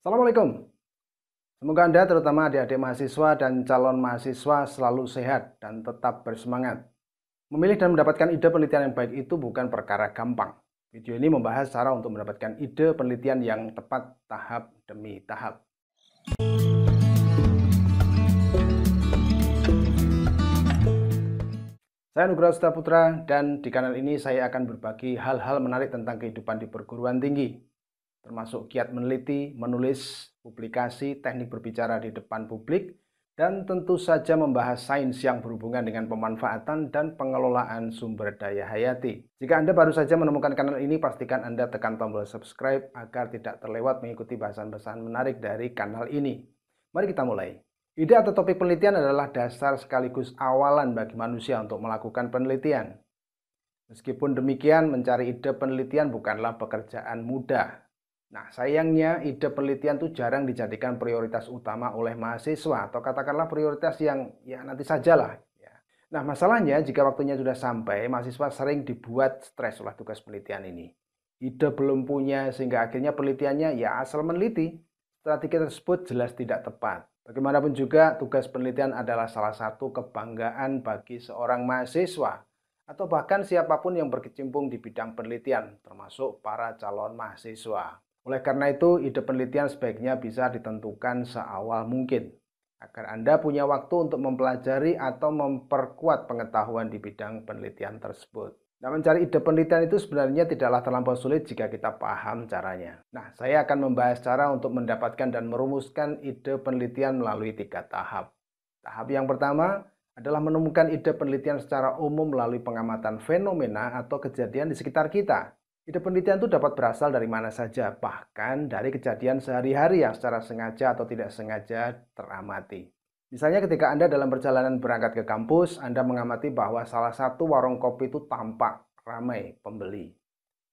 Assalamualaikum. Semoga Anda terutama adik-adik mahasiswa dan calon mahasiswa selalu sehat dan tetap bersemangat. Memilih dan mendapatkan ide penelitian yang baik itu bukan perkara gampang. Video ini membahas cara untuk mendapatkan ide penelitian yang tepat tahap demi tahap. Saya Nugroho Putra dan di kanal ini saya akan berbagi hal-hal menarik tentang kehidupan di perguruan tinggi, termasuk kiat meneliti, menulis, publikasi, teknik berbicara di depan publik, dan tentu saja membahas sains yang berhubungan dengan pemanfaatan dan pengelolaan sumber daya hayati. Jika Anda baru saja menemukan kanal ini, pastikan Anda tekan tombol subscribe agar tidak terlewat mengikuti bahasan-bahasan menarik dari kanal ini. Mari kita mulai. Ide atau topik penelitian adalah dasar sekaligus awalan bagi manusia untuk melakukan penelitian. Meskipun demikian, mencari ide penelitian bukanlah pekerjaan mudah. Nah, sayangnya ide penelitian itu jarang dijadikan prioritas utama oleh mahasiswa atau katakanlah prioritas yang ya nanti sajalah. Nah, masalahnya jika waktunya sudah sampai, mahasiswa sering dibuat stres oleh tugas penelitian ini. Ide belum punya sehingga akhirnya penelitiannya ya asal meneliti. Strategi tersebut jelas tidak tepat. Bagaimanapun juga, tugas penelitian adalah salah satu kebanggaan bagi seorang mahasiswa atau bahkan siapapun yang berkecimpung di bidang penelitian, termasuk para calon mahasiswa. Oleh karena itu, ide penelitian sebaiknya bisa ditentukan seawal mungkin, agar Anda punya waktu untuk mempelajari atau memperkuat pengetahuan di bidang penelitian tersebut. Nah, mencari ide penelitian itu sebenarnya tidaklah terlampau sulit jika kita paham caranya. Nah, saya akan membahas cara untuk mendapatkan dan merumuskan ide penelitian melalui 3 tahap. Tahap yang pertama adalah menemukan ide penelitian secara umum melalui pengamatan fenomena atau kejadian di sekitar kita. Ide penelitian itu dapat berasal dari mana saja, bahkan dari kejadian sehari-hari yang secara sengaja atau tidak sengaja teramati. Misalnya ketika Anda dalam perjalanan berangkat ke kampus, Anda mengamati bahwa salah satu warung kopi itu tampak ramai pembeli.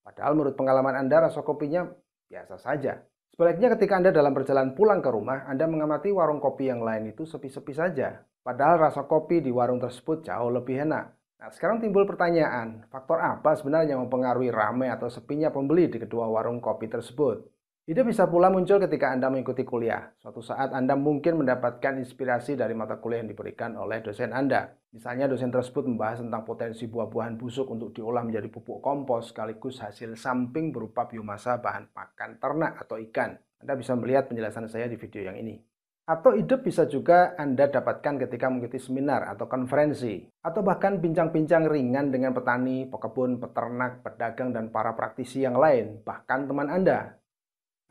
Padahal menurut pengalaman Anda rasa kopinya biasa saja. Sebaliknya ketika Anda dalam perjalanan pulang ke rumah, Anda mengamati warung kopi yang lain itu sepi-sepi saja. Padahal rasa kopi di warung tersebut jauh lebih enak. Nah, sekarang timbul pertanyaan, faktor apa sebenarnya yang mempengaruhi ramai atau sepinya pembeli di kedua warung kopi tersebut? Ide bisa pula muncul ketika Anda mengikuti kuliah. Suatu saat Anda mungkin mendapatkan inspirasi dari mata kuliah yang diberikan oleh dosen Anda. Misalnya dosen tersebut membahas tentang potensi buah-buahan busuk untuk diolah menjadi pupuk kompos sekaligus hasil samping berupa biomasa bahan pakan ternak atau ikan. Anda bisa melihat penjelasan saya di video yang ini. Atau ide bisa juga Anda dapatkan ketika mengikuti seminar atau konferensi. Atau bahkan bincang-bincang ringan dengan petani, pekebun, peternak, pedagang, dan para praktisi yang lain. Bahkan teman Anda.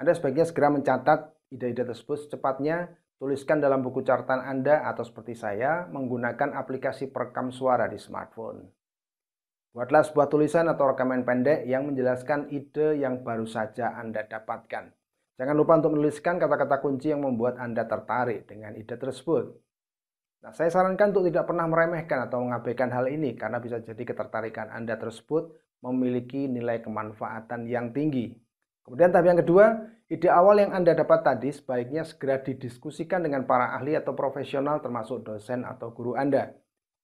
Anda sebaiknya segera mencatat ide-ide tersebut secepatnya, tuliskan dalam buku catatan Anda atau seperti saya, menggunakan aplikasi perekam suara di smartphone. Buatlah sebuah tulisan atau rekaman pendek yang menjelaskan ide yang baru saja Anda dapatkan. Jangan lupa untuk menuliskan kata-kata kunci yang membuat Anda tertarik dengan ide tersebut. Nah, saya sarankan untuk tidak pernah meremehkan atau mengabaikan hal ini karena bisa jadi ketertarikan Anda tersebut memiliki nilai kemanfaatan yang tinggi. Kemudian tahap yang kedua, ide awal yang Anda dapat tadi sebaiknya segera didiskusikan dengan para ahli atau profesional termasuk dosen atau guru Anda,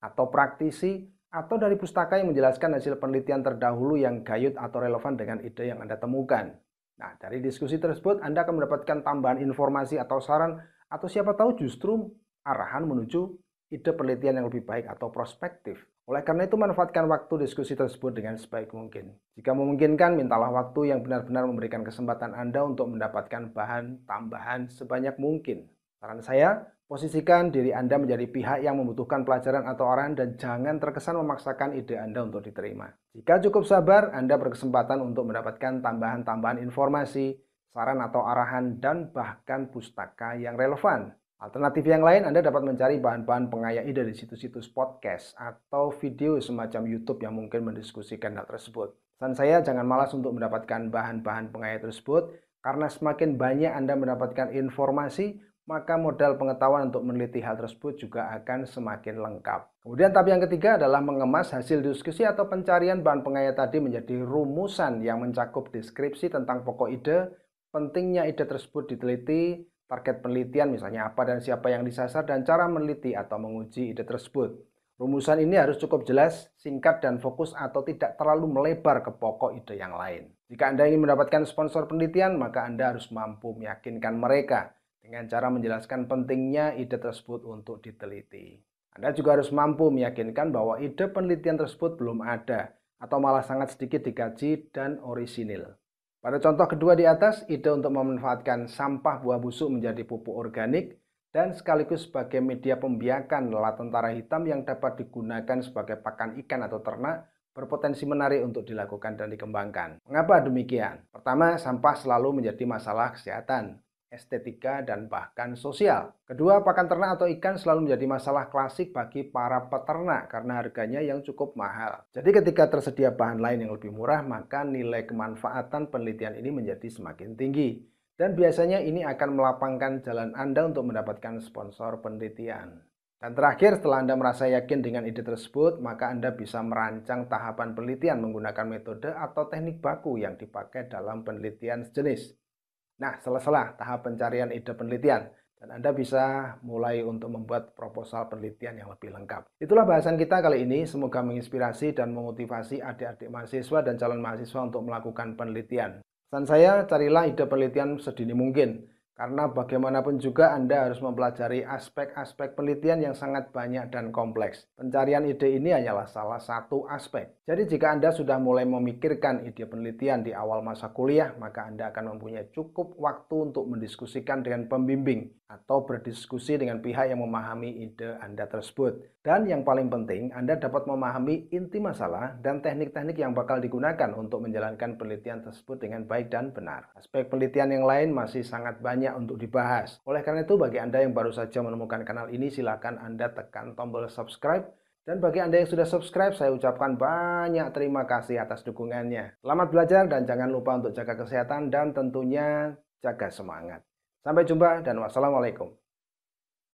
atau praktisi, atau dari pustaka yang menjelaskan hasil penelitian terdahulu yang gayut atau relevan dengan ide yang Anda temukan. Nah, dari diskusi tersebut Anda akan mendapatkan tambahan informasi atau saran, atau siapa tahu justru arahan menuju ide penelitian yang lebih baik atau prospektif. Oleh karena itu, manfaatkan waktu diskusi tersebut dengan sebaik mungkin. Jika memungkinkan, mintalah waktu yang benar-benar memberikan kesempatan Anda untuk mendapatkan bahan tambahan sebanyak mungkin. Saran saya, posisikan diri Anda menjadi pihak yang membutuhkan pelajaran atau arahan dan jangan terkesan memaksakan ide Anda untuk diterima. Jika cukup sabar, Anda berkesempatan untuk mendapatkan tambahan-tambahan informasi, saran atau arahan, dan bahkan pustaka yang relevan. Alternatif yang lain, Anda dapat mencari bahan-bahan pengaya ide di situs-situs podcast atau video semacam YouTube yang mungkin mendiskusikan hal tersebut. Pesan saya, jangan malas untuk mendapatkan bahan-bahan pengaya tersebut, karena semakin banyak Anda mendapatkan informasi, maka modal pengetahuan untuk meneliti hal tersebut juga akan semakin lengkap. Kemudian tahap yang ketiga adalah mengemas hasil diskusi atau pencarian bahan pengaya tadi menjadi rumusan yang mencakup deskripsi tentang pokok ide, pentingnya ide tersebut diteliti, target penelitian misalnya apa dan siapa yang disasar, dan cara meneliti atau menguji ide tersebut. Rumusan ini harus cukup jelas, singkat, dan fokus atau tidak terlalu melebar ke pokok ide yang lain. Jika Anda ingin mendapatkan sponsor penelitian, maka Anda harus mampu meyakinkan mereka dengan cara menjelaskan pentingnya ide tersebut untuk diteliti. Anda juga harus mampu meyakinkan bahwa ide penelitian tersebut belum ada atau malah sangat sedikit dikaji dan orisinil. Pada contoh kedua di atas, ide untuk memanfaatkan sampah buah busuk menjadi pupuk organik dan sekaligus sebagai media pembiakan lalat tentara hitam yang dapat digunakan sebagai pakan ikan atau ternak berpotensi menarik untuk dilakukan dan dikembangkan. Mengapa demikian? Pertama, sampah selalu menjadi masalah kesehatan, estetika, dan bahkan sosial. Kedua, pakan ternak atau ikan selalu menjadi masalah klasik bagi para peternak karena harganya yang cukup mahal. Jadi ketika tersedia bahan lain yang lebih murah, maka nilai kemanfaatan penelitian ini menjadi semakin tinggi. Dan biasanya ini akan melapangkan jalan Anda untuk mendapatkan sponsor penelitian. Dan terakhir, setelah Anda merasa yakin dengan ide tersebut, maka Anda bisa merancang tahapan penelitian menggunakan metode atau teknik baku yang dipakai dalam penelitian sejenis. Nah, setelah tahap pencarian ide penelitian, dan Anda bisa mulai untuk membuat proposal penelitian yang lebih lengkap. Itulah bahasan kita kali ini, semoga menginspirasi dan memotivasi adik-adik mahasiswa dan calon mahasiswa untuk melakukan penelitian. Pesan saya, carilah ide penelitian sedini mungkin. Karena bagaimanapun juga Anda harus mempelajari aspek-aspek penelitian yang sangat banyak dan kompleks. Pencarian ide ini hanyalah salah satu aspek. Jadi jika Anda sudah mulai memikirkan ide penelitian di awal masa kuliah, maka Anda akan mempunyai cukup waktu untuk mendiskusikan dengan pembimbing atau berdiskusi dengan pihak yang memahami ide Anda tersebut. Dan yang paling penting, Anda dapat memahami inti masalah dan teknik-teknik yang bakal digunakan untuk menjalankan penelitian tersebut dengan baik dan benar. Aspek penelitian yang lain masih sangat banyak untuk dibahas. Oleh karena itu, bagi Anda yang baru saja menemukan kanal ini, silakan Anda tekan tombol subscribe. Dan bagi Anda yang sudah subscribe, saya ucapkan banyak terima kasih atas dukungannya. Selamat belajar dan jangan lupa untuk jaga kesehatan dan tentunya jaga semangat. Sampai jumpa dan wassalamualaikum.